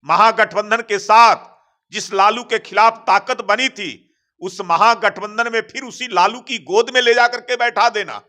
महागठबंधन के साथ जिस लालू के खिलाफ ताकत बनी थी, उस महागठबंधन में फिर उसी लालू की गोद में ले जाकर के बैठा देना,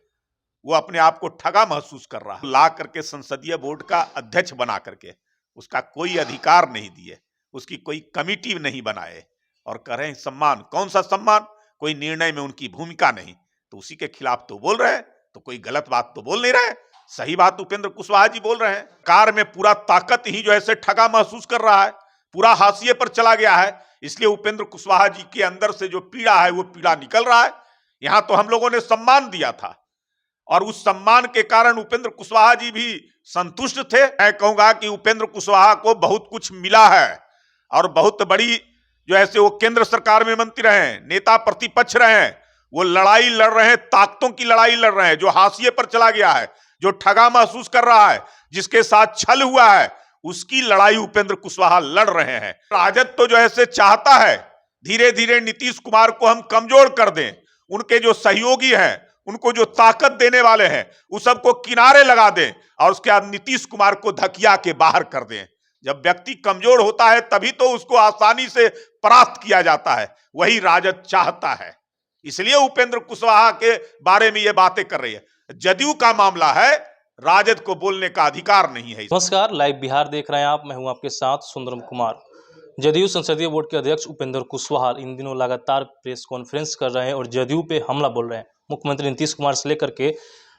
वो अपने आप को ठगा महसूस कर रहा है। ला करके संसदीय बोर्ड का अध्यक्ष बना करके उसका कोई अधिकार नहीं दिए, उसकी कोई कमिटी नहीं बनाए और कह रहे हैं सम्मान। कौन सा सम्मान? कोई निर्णय में उनकी भूमिका नहीं, तो उसी के खिलाफ तो बोल रहे हैं, तो कोई गलत बात तो बोल नहीं रहे। सही बात उपेंद्र कुशवाहा जी बोल रहे हैं। कार में पूरा ताकत ही जो है ठगा महसूस कर रहा है, पूरा हाशिए पर चला गया है। इसलिए उपेंद्र कुशवाहा जी के अंदर से जो पीड़ा है वो पीड़ा निकल रहा है। यहां तो हम लोगों ने सम्मान दिया था और उस सम्मान के कारण उपेंद्र कुशवाहा जी भी संतुष्ट थे। मैं कहूंगा कि उपेंद्र कुशवाहा को बहुत कुछ मिला है और बहुत बड़ी जो ऐसे वो केंद्र सरकार में मंत्री रहे, नेता प्रतिपक्ष रहे, वो लड़ाई लड़ रहे हैं, ताकतों की लड़ाई लड़ रहे हैं। जो हाशिए पर चला गया है, जो ठगा महसूस कर रहा है, जिसके साथ छल हुआ है, उसकी लड़ाई उपेंद्र कुशवाहा लड़ रहे हैं। राजद तो जो है चाहता है धीरे धीरे नीतीश कुमार को हम कमजोर कर दें, उनके जो सहयोगी हैं, उनको जो ताकत देने वाले हैं, उस सबको किनारे लगा दें और उसके बाद नीतीश कुमार को धकिया के बाहर कर दें। जब व्यक्ति कमजोर होता है तभी तो उसको आसानी से परास्त किया जाता है, वही राजद चाहता है। इसलिए उपेंद्र कुशवाहा के बारे में ये बातें कर रही है। जदयू का मामला है, राजद को बोलने का अधिकार नहीं है। नमस्कार, लाइव बिहार देख रहे हैं आप। मैं हूं आपके साथ सुंदरम कुमार। जदयू संसदीय बोर्ड के अध्यक्ष उपेंद्र कुशवाहा इन दिनों लगातार प्रेस कॉन्फ्रेंस कर रहे हैं और जदयू पे हमला बोल रहे हैं। मुख्यमंत्री नीतीश कुमार से लेकर के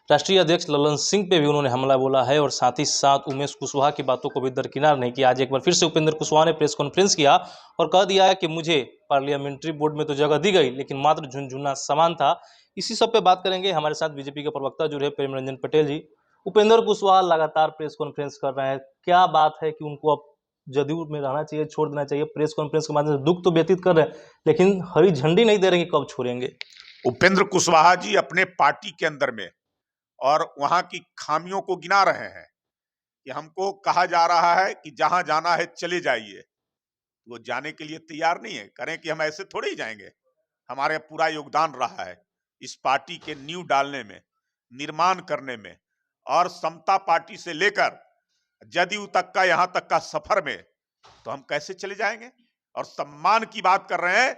राष्ट्रीय अध्यक्ष ललन सिंह पे भी उन्होंने हमला बोला है और साथ ही साथ उमेश कुशवाहा की बातों को भी दरकिनार नहीं किया। आज एक बार फिर से उपेंद्र कुशवाहा ने प्रेस कॉन्फ्रेंस किया और कह दिया है कि मुझे पार्लियामेंट्री बोर्ड में तो जगह दी गई, लेकिन मात्र झुनझुना समान था। इसी सब पे बात करेंगे। हमारे साथ बीजेपी के प्रवक्ता जुड़े हैं प्रेम रंजन पटेल जी। उपेंद्र कुशवाहा लगातार प्रेस कॉन्फ्रेंस कर रहे हैं, क्या बात है कि उनको अब जदयू में रहना चाहिए, छोड़ देना चाहिए? प्रेस कॉन्फ्रेंस के माध्यम से दुख तो व्यतीत कर रहे हैं, लेकिन हरी झंडी नहीं दे रहे कि कब छोड़ेंगे। उपेंद्र कुशवाहा जी अपने पार्टी के अंदर में और वहां की खामियों को गिना रहे हैं कि हमको कहा जा रहा है कि जहां जाना है चले जाइए, वो जाने के लिए तैयार नहीं है। करें कि हम ऐसे थोड़े ही जाएंगे, हमारे पूरा योगदान रहा है इस पार्टी के नींव डालने में, निर्माण करने में, और समता पार्टी से लेकर जदयू तक का यहां तक का सफर में, तो हम कैसे चले जाएंगे? और सम्मान की बात कर रहे हैं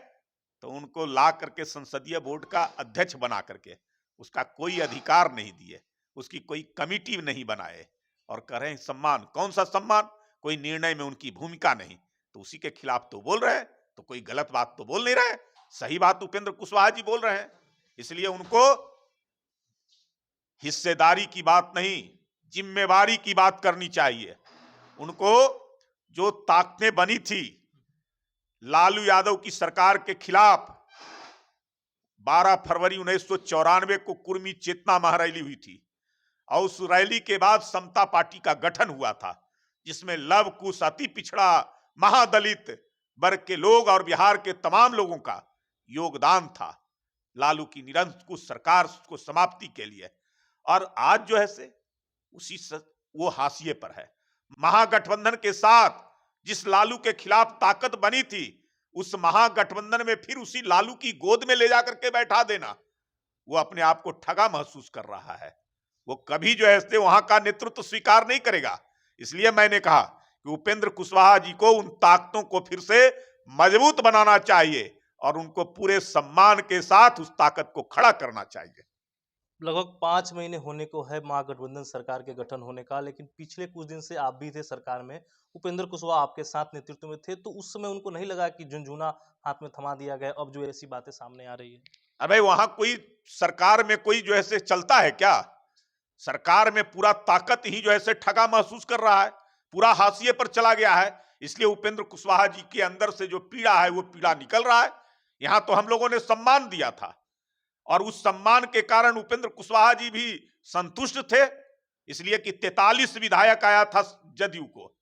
तो उनको ला करके संसदीय बोर्ड का अध्यक्ष बना करके उसका कोई अधिकार नहीं दिए, उसकी कोई कमिटी नहीं बनाए और कह रहे हैं सम्मान। कौन सा सम्मान? कोई निर्णय में उनकी भूमिका नहीं, तो उसी के खिलाफ तो बोल रहे हैं, तो कोई गलत बात तो बोल नहीं रहे। सही बात उपेंद्र कुशवाहा जी बोल रहे हैं। इसलिए उनको हिस्सेदारी की बात नहीं, जिम्मेवारी की बात करनी चाहिए। उनको जो ताकतें बनी थी लालू यादव की सरकार के खिलाफ, 12 फरवरी 1994 को कुर्मी चेतना महारैली हुई थी और उस रैली के बाद समता पार्टी का गठन हुआ था, जिसमें लव कुश, अति पिछड़ा, महादलित वर्ग के लोग और बिहार के तमाम लोगों का योगदान था लालू की निरंकुश सरकार को समाप्ति के लिए। और आज जो है वो हाशिए पर है। महागठबंधन के साथ जिस लालू के खिलाफ ताकत बनी थी, उस महागठबंधन में फिर उसी लालू की गोद में ले जाकर के बैठा देना, वो अपने आप को ठगा महसूस कर रहा है। वो कभी जो है वहां का नेतृत्व स्वीकार नहीं करेगा। इसलिए मैंने कहा कि उपेंद्र कुशवाहा जी को उन ताकतों को फिर से मजबूत बनाना चाहिए और उनको पूरे सम्मान के साथ उस ताकत को खड़ा करना चाहिए। लगभग 5 महीने होने को है महागठबंधन सरकार के गठन होने का, लेकिन पिछले कुछ दिन से आप भी थे सरकार में, उपेंद्र कुशवाहा आपके साथ नेतृत्व में थे, तो उस समय उनको नहीं लगा कि झुनझुना हाथ में थमा दिया गया? अब जो ऐसी बातें सामने आ रही है, अबे वहां कोई सरकार में कोई जो है चलता है क्या? सरकार में पूरा ताकत ही जो है ठगा महसूस कर रहा है, पूरा हाशिए पर चला गया है। इसलिए उपेंद्र कुशवाहा जी के अंदर से जो पीड़ा है वो पीड़ा निकल रहा है। यहां तो हम लोगों ने सम्मान दिया था और उस सम्मान के कारण उपेंद्र कुशवाहा जी भी संतुष्ट थे, इसलिए कि 43 विधायक आया था जदयू को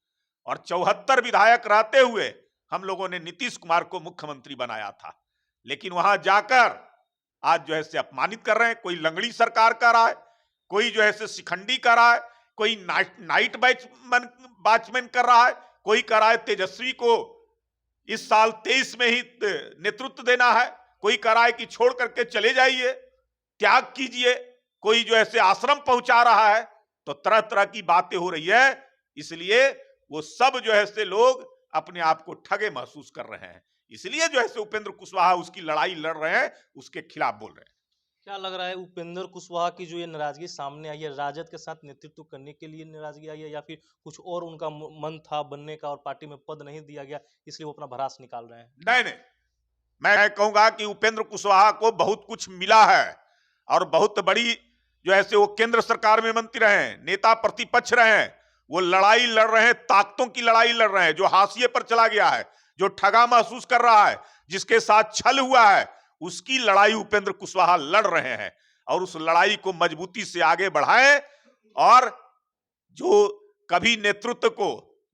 और 74 विधायक रहते हुए हम लोगों ने नीतीश कुमार को मुख्यमंत्री बनाया था। लेकिन वहां जाकर आज जो है अपमानित कर रहे हैं। कोई लंगड़ी सरकार कर रहा है, कोई जो है शिखंडी कर रहा है, कोई नाइट वॉचमैन कर रहा है, कोई कर रहा है तेजस्वी को इस साल 23 में ही नेतृत्व देना है, कोई कराए कि छोड़ करके चले जाइए, त्याग कीजिए, कोई जो ऐसे आश्रम पहुंचा रहा है, तो तरह तरह की बातें हो रही है। इसलिए वो सब जो है लोग अपने आप को ठगे महसूस कर रहे हैं। इसलिए जो है सो उपेंद्र कुशवाहा उसकी लड़ाई लड़ रहे हैं, उसके खिलाफ बोल रहे हैं। क्या लग रहा है उपेंद्र कुशवाहा की जो ये नाराजगी सामने आई है, राजद के साथ नेतृत्व करने के लिए नाराजगी आई है, या फिर कुछ और उनका मन था बनने का और पार्टी में पद नहीं दिया गया इसलिए वो अपना भड़ास निकाल रहे हैं? नहीं नहीं, मैं कहूंगा कि उपेंद्र कुशवाहा को बहुत कुछ मिला है और बहुत बड़ी जो है वो केंद्र सरकार में मंत्री रहे हैं, नेता प्रतिपक्ष रहे हैं। वो लड़ाई लड़ रहे हैं, ताकतों की लड़ाई लड़ रहे हैं। जो हाशिए पर चला गया है, जो ठगा महसूस कर रहा है, जिसके साथ छल हुआ है, उसकी लड़ाई उपेंद्र कुशवाहा लड़ रहे हैं और उस लड़ाई को मजबूती से आगे बढ़ाएं। और जो कभी नेतृत्व को,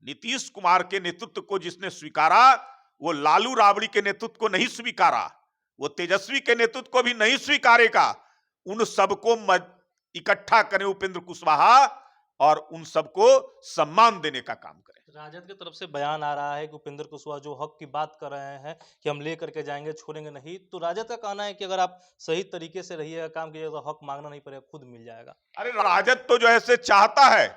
नीतीश कुमार के नेतृत्व को जिसने स्वीकारा, वो लालू राबड़ी के नेतृत्व को नहीं स्वीकारा, वो तेजस्वी के नेतृत्व को भी नहीं स्वीकारेगा। उन सबको इकट्ठा करें उपेंद्र कुशवाहा और उन सबको सम्मान देने का काम करें। राजद की तरफ से बयान आ रहा है कि उपेंद्र कुशवाहा जो हक की बात कर रहे हैं कि हम लेकर के जाएंगे, छोड़ेंगे नहीं, तो राजद का कहना है कि अगर आप सही तरीके से रहिएगा, काम कीजिएगा, तो हक मांगना नहीं पड़ेगा, खुद मिल जाएगा। अरे राजद तो जो है चाहता है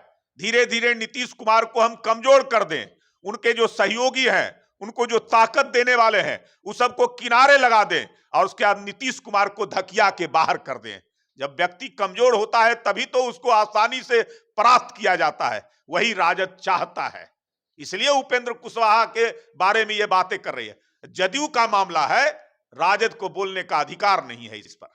धीरे धीरे नीतीश कुमार को हम कमजोर कर दें, उनके जो सहयोगी हैं, उनको जो ताकत देने वाले हैं, उस सबको किनारे लगा दें और उसके बाद नीतीश कुमार को धकिया के बाहर कर दें। जब व्यक्ति कमजोर होता है तभी तो उसको आसानी से परास्त किया जाता है, वही राजद चाहता है। इसलिए उपेंद्र कुशवाहा के बारे में ये बातें कर रही है। जदयू का मामला है, राजद को बोलने का अधिकार नहीं है इस पर।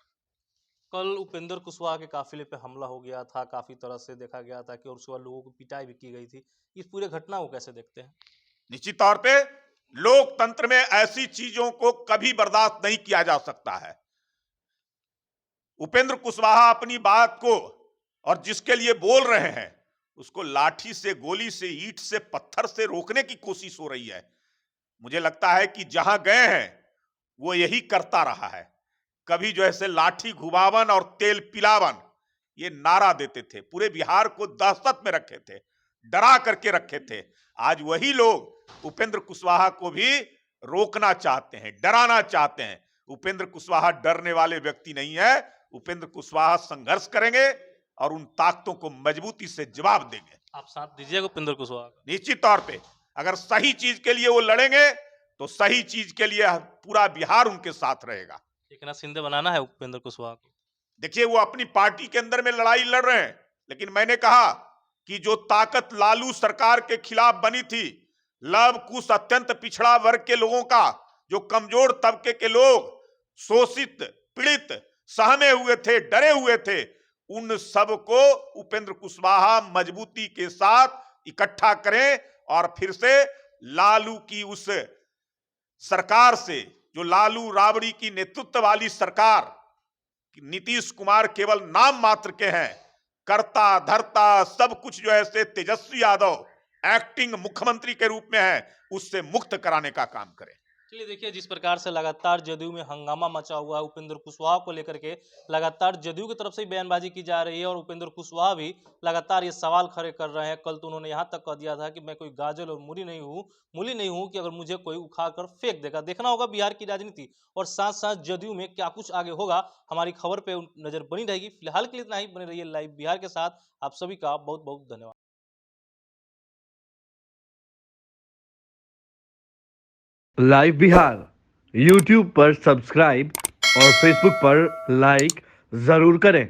कल उपेंद्र कुशवाहा के काफिले पे हमला हो गया था, काफी तरह से देखा गया था कि और उसके बाद लोगों को पिटाई भी की गई थी। इस पूरे घटना को कैसे देखते हैं? निश्चित तौर पे लोकतंत्र में ऐसी चीजों को कभी बर्दाश्त नहीं किया जा सकता है। उपेंद्र कुशवाहा अपनी बात को और जिसके लिए बोल रहे हैं उसको लाठी से, गोली से, ईंट से, पत्थर से रोकने की कोशिश हो रही है। मुझे लगता है कि जहां गए हैं वो यही करता रहा है। कभी जो है लाठी घुमावन और तेल पिलावन ये नारा देते थे, पूरे बिहार को दहशत में रखे थे, डरा करके रखे थे। आज वही लोग उपेंद्र कुशवाहा को भी रोकना चाहते हैं, डराना चाहते हैं। उपेंद्र कुशवाहा डरने वाले व्यक्ति नहीं है। उपेंद्र कुशवाहा संघर्ष करेंगे और उन ताकतों को मजबूती से जवाब देंगे। आप साथ दीजिएगा उपेंद्र कुशवाहा का? निश्चित तौर पे अगर सही चीज के लिए वो लड़ेंगे तो सही चीज के लिए पूरा बिहार उनके साथ रहेगा। एकनाथ शिंदे बनाना है उपेंद्र कुशवाहा को? देखिए, वो अपनी पार्टी के अंदर में लड़ाई लड़ रहे हैं, लेकिन मैंने कहा कि जो ताकत लालू सरकार के खिलाफ बनी थी, लव कुश अत्यंत पिछड़ा वर्ग के लोगों का, जो कमजोर तबके के लोग, शोषित, पीड़ित, सहमे हुए थे, डरे हुए थे, उन सबको उपेंद्र कुशवाहा मजबूती के साथ इकट्ठा करें और फिर से लालू की उस सरकार से, जो लालू राबड़ी की नेतृत्व वाली सरकार, नीतीश कुमार केवल नाम मात्र के हैं, करता धरता सब कुछ जो है तेजस्वी यादव एक्टिंग मुख्यमंत्री के रूप में है, उससे मुक्त कराने का काम करें। चलिए देखिए, जिस प्रकार से लगातार जदयू में हंगामा मचा हुआ है उपेंद्र कुशवाहा को लेकर के, लगातार जदयू की तरफ से बयानबाजी की जा रही है और उपेंद्र कुशवाहा भी लगातार ये सवाल खड़े कर रहे हैं। कल तो उन्होंने यहाँ तक कह दिया था कि मैं कोई गाजल और मूली नहीं हूँ कि अगर मुझे कोई उखाड़ कर फेंक देगा। देखना होगा बिहार की राजनीति और साथ साथ जदयू में क्या कुछ आगे होगा। हमारी खबर पे नजर बनी रहेगी। फिलहाल के लिए इतना ही। बने रहिए लाइव बिहार के साथ। आप सभी का बहुत बहुत धन्यवाद। लाइव बिहार यूट्यूब पर सब्सक्राइब और फेसबुक पर लाइक जरूर करें।